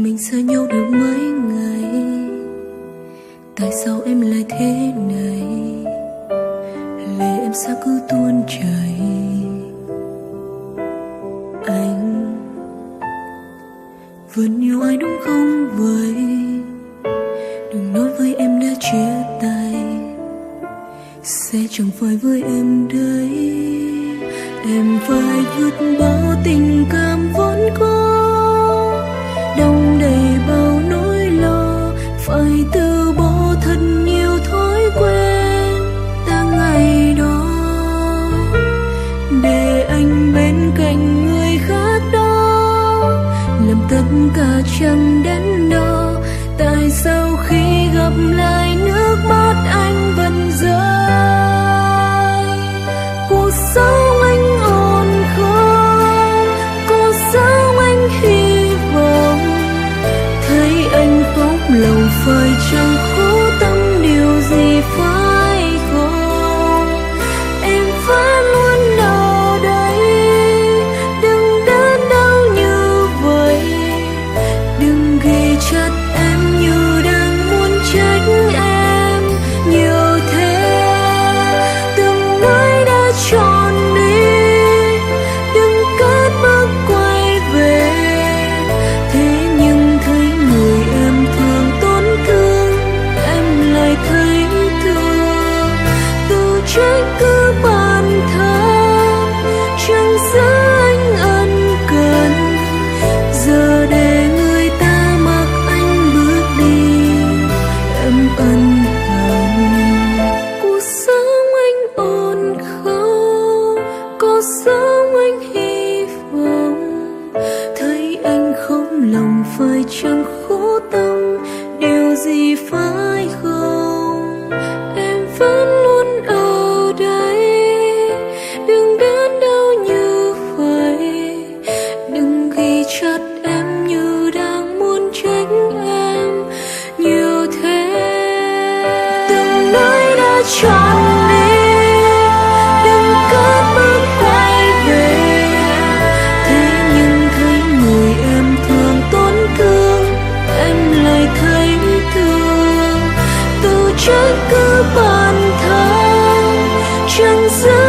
Mình xa nhau được mấy ngày, tại sao em lại thế này? Lệ em xa cứ tuôn chảy. Anh vẫn yêu ai đúng không vậy? Đừng nói với em đã chia tay, sẽ chẳng phải với em đấy. Em phải vượt bao tình cảm vốn có, đong đầy bao nỗi lo, phải từ bỏ thật nhiều thói quen ta ngày đó, để anh bên cạnh người khác đó, làm tất cả chẳng đến đâu. Tại sao khi gặp lại nước mắt anh vẫn rơi? Cuộc sống anh ổn không? Cuộc sống anh hy vọng thấy anh khóc lòng phải chẳng khổ tâm điều gì phải không? Em vẫn luôn ở đây, đừng đớn đau như vậy, đừng ghi chặt em như đang muốn trách em nhiều thế. Từng nói đã tròn đi, đừng cất bước quay về, thế nhưng thấy người em thường tổn thương, em lại thấy thương. Tự trách cứ bản thân, chẳng giữ anh ân cần, giờ để người ta mặc anh bước đi, em ân hận. Cuộc sống anh ổn không? Cuộc sống anh hy vọng thấy anh không lòng phải chẳng khổ tâm điều gì phải không? Em vẫn luôn ở đây, đừng đớn đau như vậy, đừng ghi chặt em như đang muốn trách em nhiều thế. Từng nói đã tròn đi, đừng cất bước quay về, thế nhưng thấy người em thường tổn thương, em lại thấy thương. Tự trách cứ bản thân, chẳng giữ